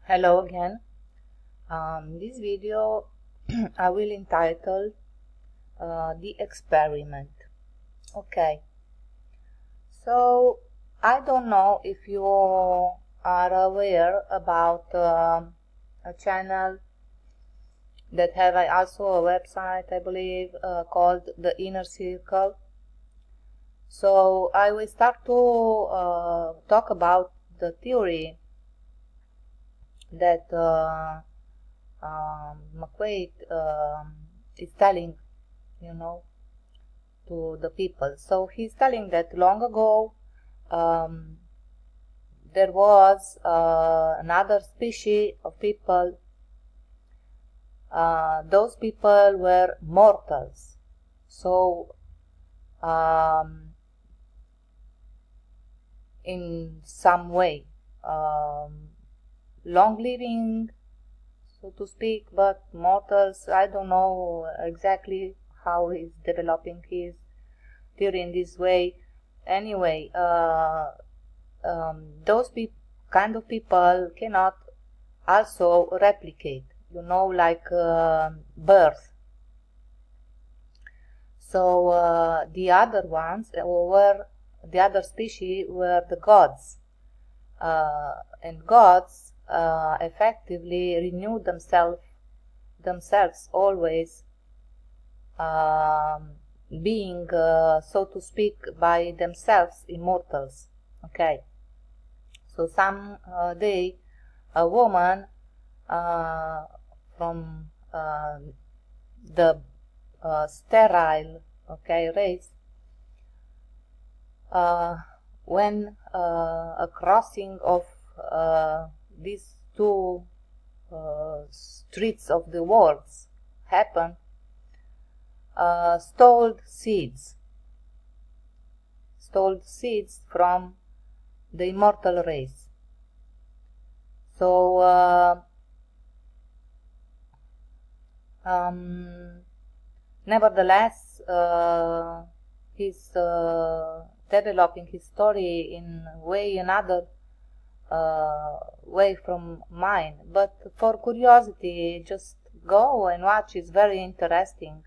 Hello again. This video I will entitle The Experiment. Okay, so I don't know if you are aware about a channel that have also a website, I believe, called The Inner Circle. So I will start to talk about the theory that McQuaid is telling, to the people. So he's telling that long ago there was another species of people. Those people were mortals. So in some way, long living, so to speak, but mortals, I don't know exactly how he's developing his theory in this way. Anyway, those kind of people cannot also replicate, like birth. So the other ones the other species were the gods, and gods effectively renew themselves always, being so to speak by themselves immortals. Okay, so some day a woman from the sterile race, when a crossing of these two streets of the worlds happened, stole seeds from the immortal race. So nevertheless, he's developing his story in another way from mine, but for curiosity, just go and watch. It's very interesting.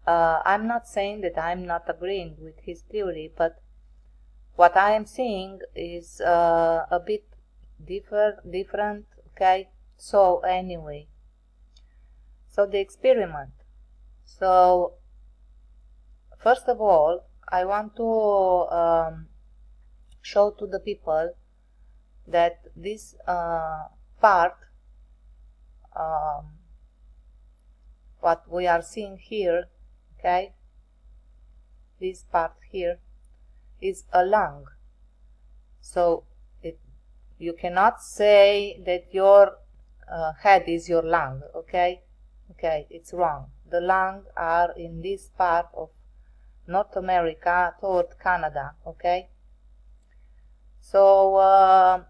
I'm not saying that I'm not agreeing with his theory, but what I am seeing is a bit different. Okay, so anyway, so the experiment. So first of all, I want to show to the people that this part, what we are seeing here, okay, this part here is a lung. So you cannot say that your head is your lung. Okay, it's wrong. The lungs are in this part of North America toward Canada. Okay, so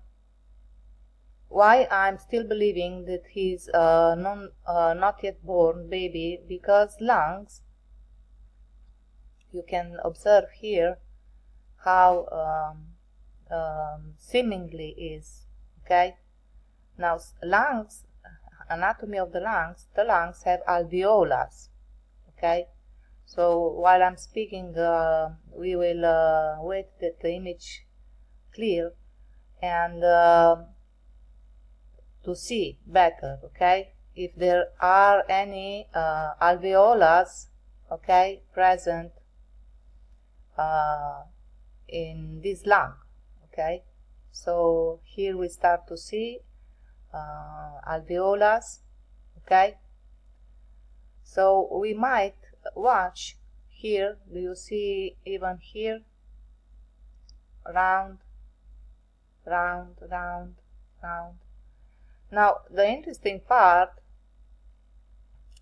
why I'm still believing that he's not yet born baby, because lungs, you can observe here how seemingly is. Okay, now lungs, anatomy of the lungs have alveolus. Okay, so while I'm speaking, we will wait that the image clear and to see better. Okay, if there are any alveolus, okay, present in this lung. Okay, so here we start to see alveolus. Okay, so we might watch here. Do you see even here? Round, round, round, round. Now the interesting part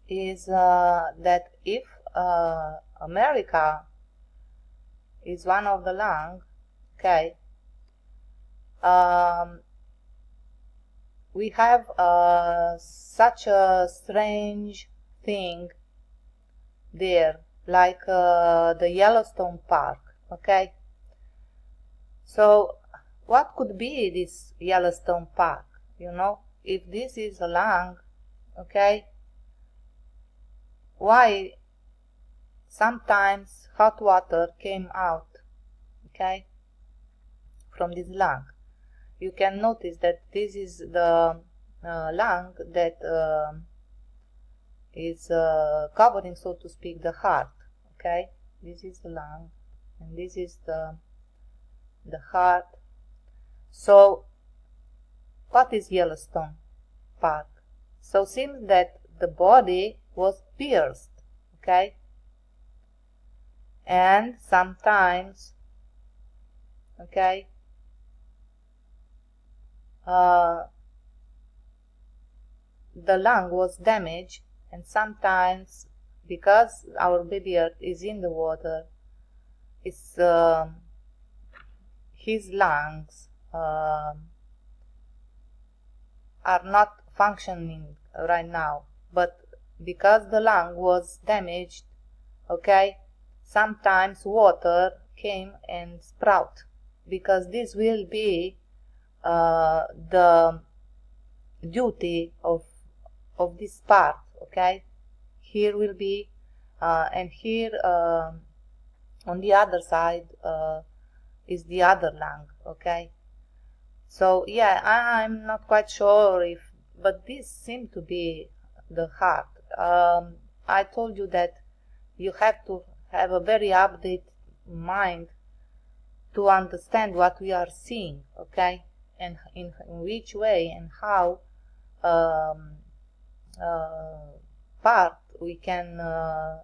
is that if America is one of the lung, okay, we have such a strange thing there, like the Yellowstone Park. Okay, so what could be this Yellowstone Park? if this is a lung, okay, why sometimes hot water came out, okay, from this lung. You can notice that this is the lung that is covering, so to speak, the heart, okay. This is the lung and this is the heart. So what is Yellowstone Park? So seems that the body was pierced, okay, and sometimes, okay, the lung was damaged, and sometimes, because our baby Earth is in the water, it's his lungs are not functioning right now, but because the lung was damaged, okay, sometimes water came and sprout, because this will be the duty of this part, okay. Here will be and here on the other side is the other lung, okay. So yeah, I'm not quite sure if, but this seemed to be the heart. I told you that you have to have a very updated mind to understand what we are seeing, okay, and in which way and how part we can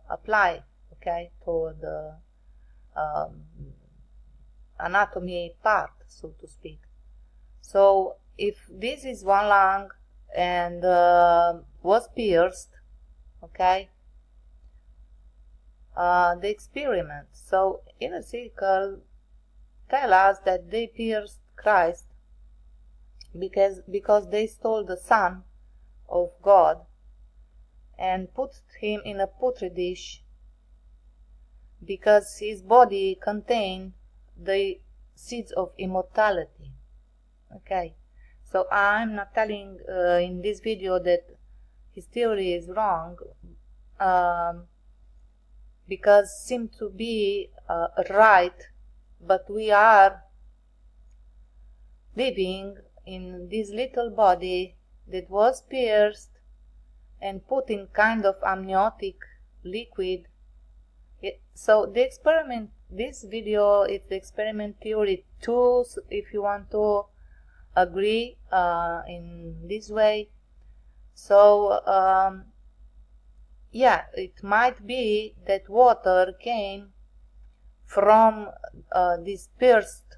apply, okay, toward the anatomy part, so to speak. So if this is one lung and was pierced, okay, the experiment. So Inner Circle tell us that they pierced Christ because they stole the Son of God and put him in a petri dish, because his body contained the seeds of immortality, okay. So I'm not telling in this video that his theory is wrong, because seem to be right, but we are living in this little body that was pierced and put in kind of amniotic liquid. So the experiment, this video is the experiment theory 2, if you want to agree in this way. So yeah, it might be that water came from this pierced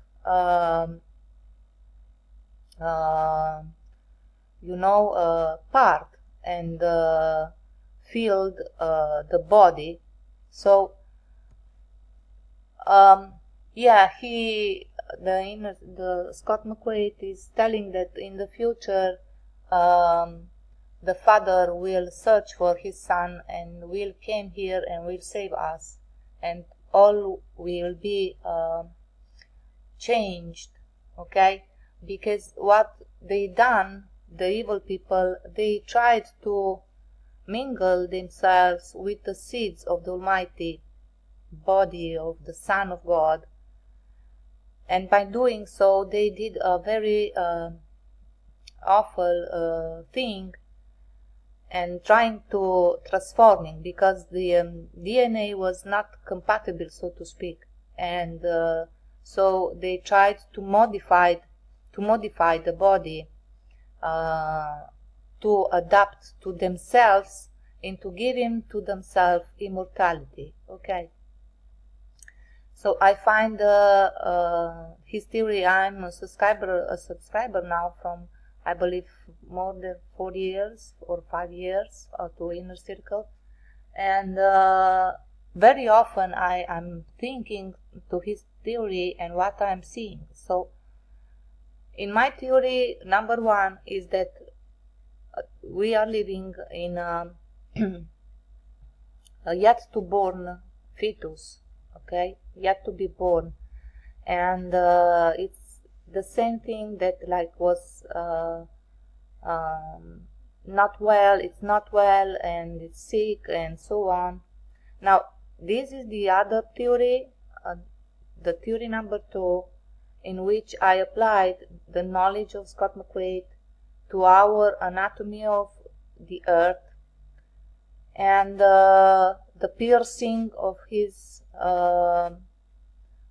part and filled the body. So yeah, the Scott McQuaid is telling that in the future the Father will search for his Son and will come here and will save us, and all will be changed, okay. Because what they done, the evil people, they tried to mingle themselves with the seeds of the Almighty body of the Son of God, and by doing so they did a very awful thing, and trying to transforming, because the DNA was not compatible, so to speak, and so they tried to modify the body to adapt to themselves and to give him to themselves immortality, okay. So I find his theory, I'm a subscriber now from, I believe, more than 4 years or 5 years to Inner Circle, and very often I am thinking to his theory and what I'm seeing. So in my theory, number one is that we are living in a yet to born fetus, okay, yet to be born, and it's the same thing that like was not well, it's not well, and it's sick, and so on. Now, this is the other theory, the theory number 2, in which I applied the knowledge of Scott McQuaid to our anatomy of the earth, and the piercing of his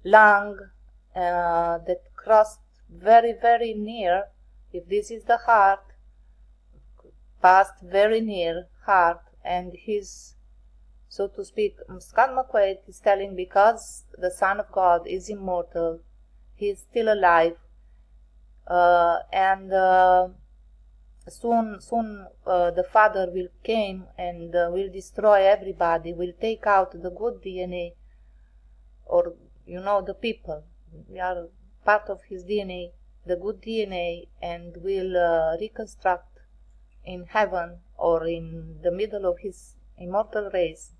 lung that crossed very, very near, if this is the heart, passed very near heart, and his, so to speak, Scott McQuaid is telling, because the Son of God is immortal, he is still alive, and soon the Father will come and will destroy everybody, will take out the good DNA, or the people, we are part of his DNA, the good DNA, and will reconstruct in heaven or in the middle of his immortal race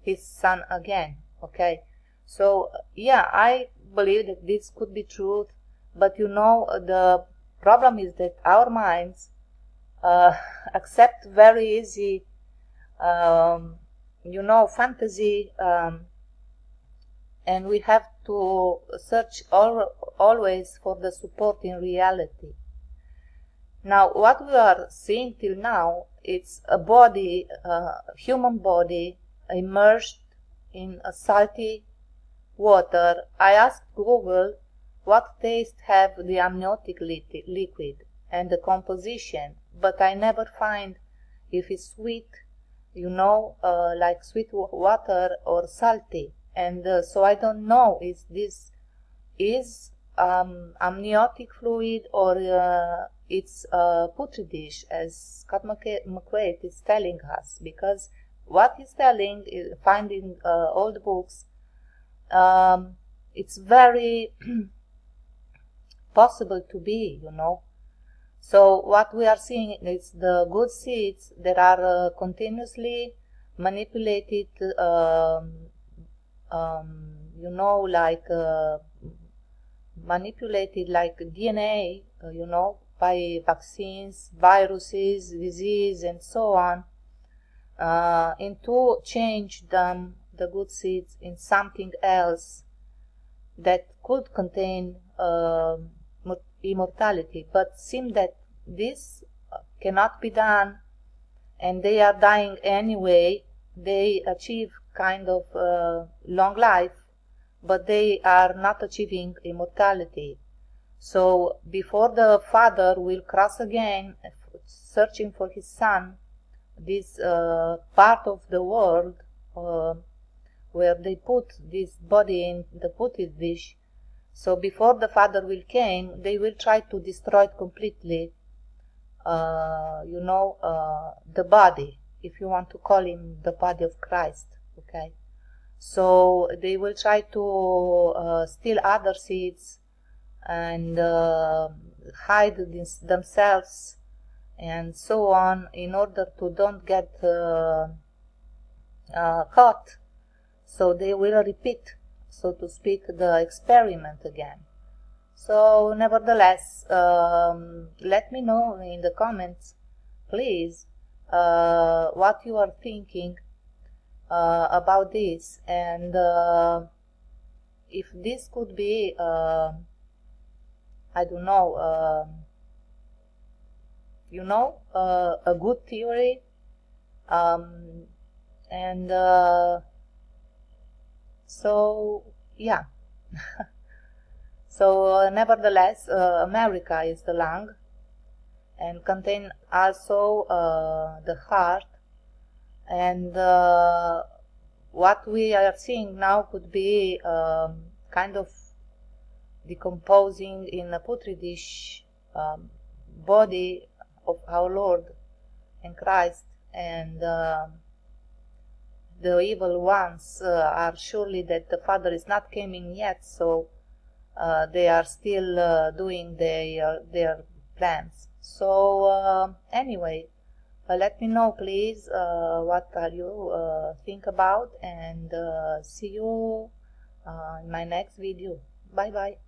his Son again. Okay, so yeah, I believe that this could be truth, but the problem is that our minds accept very easy fantasy, and we have to search always for the support in reality. Now, what we are seeing till now, it's a body, human body, immersed in a salty water. I asked Google what taste have the amniotic liquid and the composition, but I never find if it's sweet, like sweet water, or salty. And so I don't know if this is amniotic fluid or it's a putri dish, as Scott McQuaid is telling us, because what he's telling, finding old books, it's very possible to be, So what we are seeing is the good seeds that are continuously manipulated, manipulated like DNA, by vaccines, viruses, disease, and so on, into change them, the good seeds, in something else that could contain immortality, but seems that this cannot be done, and they are dying anyway. They achieve kind of long life, but they are not achieving immortality. So before the Father will cross again, searching for his Son, this part of the world where they put this body in the putri dish, so before the Father will come, they will try to destroy it completely, the body, if you want to call him the body of Christ, okay? So they will try to steal other seeds and hide themselves and so on, in order to don't get caught. So they will repeat, so to speak, the experiment again. So nevertheless, let me know in the comments, please, what you are thinking about this, and if this could be, I don't know, a good theory, and so yeah. So nevertheless, America is the lung, and contain also the heart, and what we are seeing now could be kind of decomposing in a putri dish body of our Lord and Christ, and the evil ones are surely that the Father is not coming yet, so they are still doing their plans. So anyway, let me know, please, what are you think about, and see you in my next video. Bye bye.